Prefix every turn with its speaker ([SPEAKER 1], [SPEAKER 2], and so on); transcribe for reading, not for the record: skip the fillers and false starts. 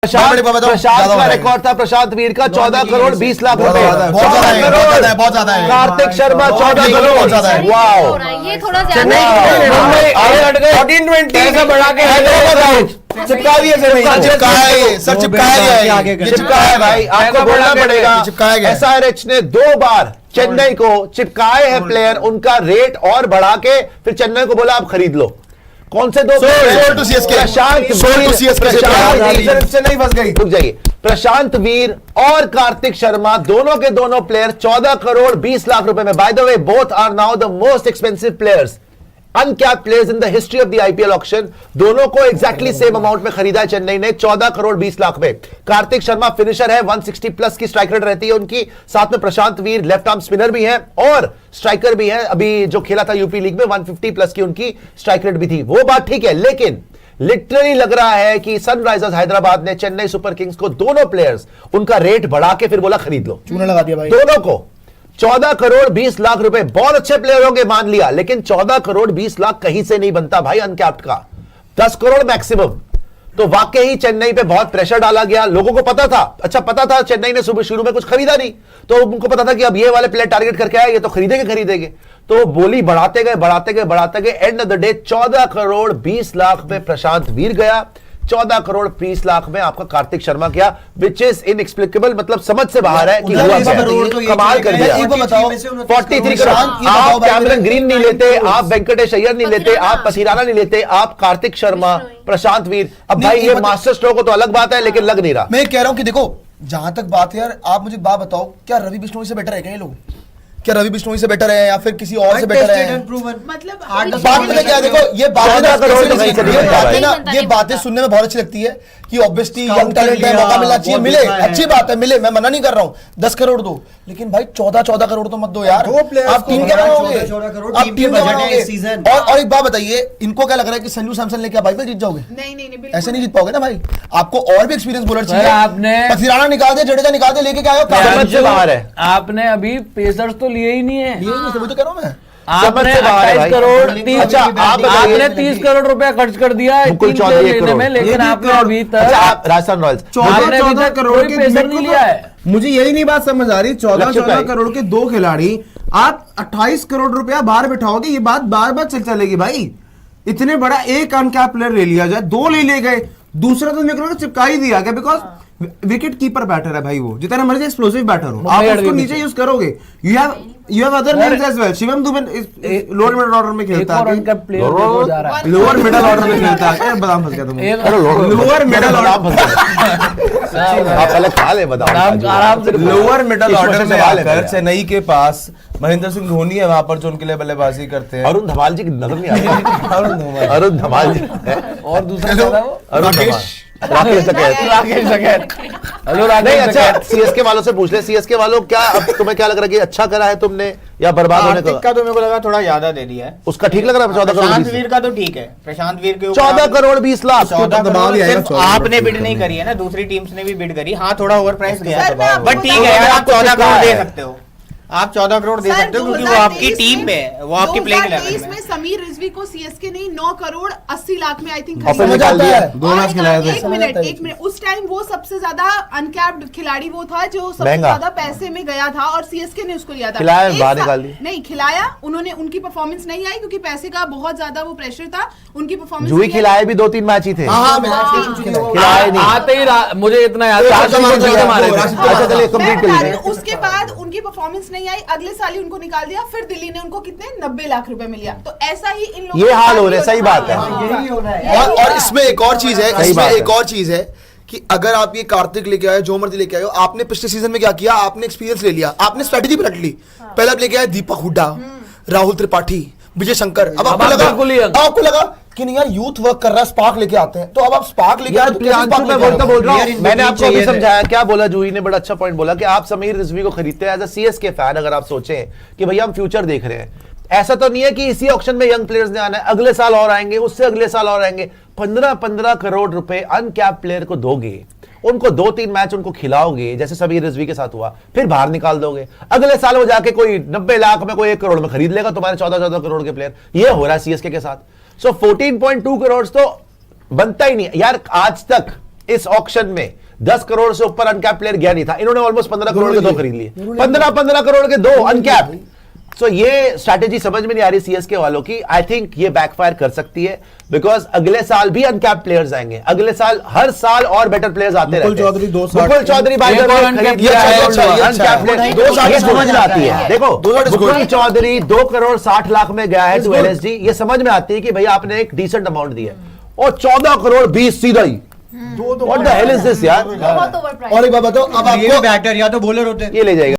[SPEAKER 1] प्रशांत का रिकॉर्ड था प्रशांत वीर का 14 करोड़ 20 लाख रुपए।
[SPEAKER 2] बहुत ज्यादा है।
[SPEAKER 1] कार्तिक शर्मा 14 करोड़। वाओ,
[SPEAKER 3] ये थोड़ा ज्यादा
[SPEAKER 1] बढ़ा के चिपका दिए चिपकाया भाई, आपको बोलना पड़ेगा। एसआरएच ने 2 बार चेन्नई को चिपकाए हैं प्लेयर, उनका रेट और बढ़ा के फिर चेन्नई को बोला आप खरीद लो। कौन से 2? प्रशांत वीर और कार्तिक शर्मा दोनों के दोनों प्लेयर 14 करोड़ 20 लाख रुपए में। By the way, both are now the most expensive players, uncapped players in the history of the IPL auction. दोनों को एग्जैक्टली सेम अमाउंट में खरीदा है चेन्नई ने, 14 करोड़ 20 लाख में। कार्तिक शर्मा फिनिशर है, 160 प्लस की स्ट्राइक रेट रहती है उनकी। साथ में प्रशांत वीर लेफ्ट आर्म स्पिनर भी है और स्ट्राइकर भी है। अभी जो खेला था यूपी लीग में 150 प्लस की उनकी स्ट्राइक रेट भी थी, वो बात ठीक है। लेकिन लिटरली लग रहा है कि सनराइजर्स हैदराबाद ने चेन्नई सुपर किंग्स को दोनों प्लेयर्स उनका रेट बढ़ा के फिर बोला खरीद लो।
[SPEAKER 2] चूना लगा दिया भाई
[SPEAKER 1] दोनों को 14 करोड़ 20 लाख रुपए। बहुत अच्छे प्लेयर होंगे मान लिया, लेकिन 14 करोड़ 20 लाख कहीं से नहीं बनता भाई अनकैप्ड का, 10 करोड़ मैक्सिमम। तो वाकई ही चेन्नई पे बहुत प्रेशर डाला गया। लोगों को पता था, अच्छा पता था चेन्नई ने सुबह शुरू में कुछ खरीदा नहीं, तो उनको पता था कि अब ये वाले प्लेयर टारगेट करके आए, ये तो खरीदेंगे। तो बोली बढ़ाते गए। End of the day 14 crore 20 lakh में प्रशांत वीर गया, 14 करोड़ 20 लाख में आपका कार्तिक शर्मा किया, विच इज इनएक्सप्लिकेबल। मतलब समझ से बाहर है कि हुआ क्या, कमाल कर दिया। 43 करोड़। आप कैमरन ग्रीन नहीं लेते, आप वेंकटेश अय्यर नहीं लेते, आप पसीराना नहीं लेते, आप कार्तिक शर्मा, प्रशांत वीर। अब भाई ये मास्टर स्ट्रोक हो तो अलग बात है, लेकिन लग नहीं रहा।
[SPEAKER 2] मैं कह रहा हूं कि देखो, जहां तक बात है यार, आप मुझे बात बताओ, क्या रवि बिश्नोई से बेटर है क्या ये लोग? क्या रवि बिश्नोई से बेटर है या फिर किसी और से बेटर है?
[SPEAKER 3] मतलब
[SPEAKER 2] बात में क्या, देखो ये बातें सुनने में बहुत अच्छी लगती है कि ऑब्वियसली यंग टैलेंट है, मौका मिलना चाहिए, मिले, अच्छी बात है, मिले, मैं मना नहीं कर रहा हूं। 10 करोड़ दो, लेकिन भाई 14 करोड़ तो मत दो यार। आप टीम क्या बनाओगे? और एक बात बताइए, इनको क्या लग रहा है कि संजू सैमसन लेके आप आईपीएल जीत जाओगे?
[SPEAKER 3] नहीं,
[SPEAKER 2] ऐसे नहीं जीत पाओगे ना भाई। आपको और भी एक्सपीरियंस बॉलर चाहिए।
[SPEAKER 4] आपने
[SPEAKER 2] पथिराना निकाल दे, जडेजा निकाल दे, लेके क्या आए?
[SPEAKER 1] बाहर है।
[SPEAKER 4] आपने अभी पेसर्स तो लिए ही नहीं है।
[SPEAKER 2] वो तो कह रहा हूं मैं।
[SPEAKER 4] आपने 28 करोड़ 30 करोड़ रुपया खर्च कर दिया लेने में, लेकिन आपने अभी तक
[SPEAKER 1] राजस्थान रॉयल्स
[SPEAKER 4] 14 करोड़ की पेसर नहीं लिया है।
[SPEAKER 5] मुझे यही नहीं बात समझ आ रही, 14 करोड़ के 2 खिलाड़ी, आप 28 करोड़ रुपया बाहर बिठाओगे, ये बात बार बार चलेगी भाई। इतने बड़ा एक अनकैप प्लेयर ले लिया जाए, 2 ले गए, दूसरा तो मेरे को चिपका ही दिया गया, बिकॉज विकेट कीपर बैटर है भाई, वो जितना मर्जी एक्सप्लोसिव बैटर हो, आप उसको नीचे यूज करोगे। You have other names as well. Shivam Dube lower middle order में खेलता है, लोअर मिडिल ऑर्डर में खेलता है। बादाम फंस गया तुम, लोअर मिडिल ऑर्डर,
[SPEAKER 1] आप पहले खा ले बादाम
[SPEAKER 4] आराम से।
[SPEAKER 5] लोअर मिडिल ऑर्डर में आकर चेन्नई के पास महेंद्र सिंह धोनी है वहां पर, जो उनके लिए बल्लेबाजी करते हैं।
[SPEAKER 1] अरुण धमाल जी की नजर नहीं आ अरुण धमाल जी,
[SPEAKER 4] और दूसरा
[SPEAKER 1] राकेश डकैत।
[SPEAKER 4] हेलो
[SPEAKER 1] नहीं, अच्छा सीएसके वालों से पूछ ले, सीएसके वालों क्या अब तुम्हें क्या लग रहा है कि अच्छा करा है तुमने या बर्बाद होने
[SPEAKER 6] का? तो मेरे को लगा थोड़ा ज्यादा दे दिया है।
[SPEAKER 1] उसका ठीक लग रहा है 14 करोड़?
[SPEAKER 6] प्रशांत वीर का तो ठीक है, प्रशांत वीर के
[SPEAKER 1] 14 करोड़ 20 लाख।
[SPEAKER 6] 14 करोड़ सिर्फ आपने बिड नहीं करी है ना, दूसरी टीम्स ने भी बिड करी। हाँ थोड़ा ओवर प्राइस गया, बट ठीक है यार, आप 14 करोड़ दे सकते हो। आप 14 करोड़ दे सकते हो क्योंकि वो आपकी टीम में है, वो आपकी प्लेइंग लेवल में।
[SPEAKER 3] समीर रिजवी को सीएसके ने 9 करोड़ 80 लाख में आई थिंक
[SPEAKER 1] निकाल दिया।
[SPEAKER 5] 2 मैच खिलाए थे।
[SPEAKER 3] एक मिनट, उस टाइम वो सबसे ज्यादा अनकैप्ड खिलाड़ी वो था जो सबसे ज्यादा पैसे में गया था, और सीएसके ने उसको लिया था। नहीं खिलाया उन्होंने, उनकी परफॉर्मेंस नहीं आई क्योंकि पैसे का बहुत ज्यादा वो प्रेशर था। उनकी परफॉर्मेंस
[SPEAKER 1] जूही खिलाए भी 2-3 मैच ही थे,
[SPEAKER 4] खिलाए नहीं। आते ही मुझे इतना याद है,
[SPEAKER 3] उसके बाद उनकी परफॉर्मेंस नहीं आई, अगले साल ही उनको निकाल दिया। फिर दिल्ली ने उनको कितने 90 लाख रुपए में लिया। तो ऐसा ही इन लोगों
[SPEAKER 1] ये हाल हो रहा है, सही बात है।
[SPEAKER 2] और इसमें एक और चीज है, कि अगर आप ये कार्तिक लेके आए, जो मर्जी लेके आए हो, आपने पिछले सीजन में क्या किया? आपने एक्सपीरियंस ले लिया, आपने स्ट्रेटेजी पलट ली। पहले आप लेके आए दीपक हुड्डा, राहुल त्रिपाठी, विजय शंकर। अब आपको लगा कि नहीं यार यूथ वर्क कर रहा है, स्पार्क लेके आते हैं, तो अब आप स्पार्क लेके आते हैं।
[SPEAKER 1] मैं बोल रहा हूं, मैंने आपको अभी समझाया, क्या बोला जूही ने, बड़ा अच्छा पॉइंट बोला कि आप समीर रिजवी को खरीदते हैं एज अ सीएसके फैन। अगर आप सोचें कि भैया हम फ्यूचर देख रहे हैं, ऐसा तो नहीं है कि इसी ऑक्शन में यंग प्लेयर्स ने आना है, अगले साल और आएंगे, उससे अगले साल और आएंगे। 15 करोड़ रुपए अनकैप प्लेयर को दोगे, उनको 2-3 मैच उनको खिलाओगे, जैसे समीर रिजवी के साथ हुआ, फिर बाहर निकाल दोगे। अगले साल वो जाके कोई 90 लाख में, कोई 1 करोड़ में खरीद लेगा तुम्हारे 14 करोड़ के प्लेयर। ये हो रहा है सीएसके के साथ। सो 14.2 करोड़ तो बनता ही नहीं यार। आज तक इस ऑक्शन में 10 करोड़ से ऊपर अनकैप प्लेयर गया नहीं था, इन्होंने ऑलमोस्ट 15 करोड़ के 2 खरीद लिए, 15 करोड़ के 2 अनकैप। सो ये स्ट्रैटेजी समझ में नहीं आ रही सीएसके वालों की। आई थिंक ये बैकफायर कर सकती है, बिकॉज अगले साल भी अनकैप प्लेयर्स आएंगे, अगले साल हर साल और बेटर प्लेयर्स आते रहते हैं। मुकुल चौधरी समझ में आती है। देखो मुकुल चौधरी 2 करोड़ 60 लाख में गया है टू एलएसजी, ये समझ में आती है कि भैया आपने एक डिसेंट अमाउंट दिया और 14 करोड़ 20 सीधा ही। What the hell is this यार?
[SPEAKER 7] बहुत ओवर प्राइस।
[SPEAKER 2] और एक बात बताओ, अब आपको
[SPEAKER 6] बैटर या तो बॉलर होते हैं,
[SPEAKER 1] ये ले जाएगा।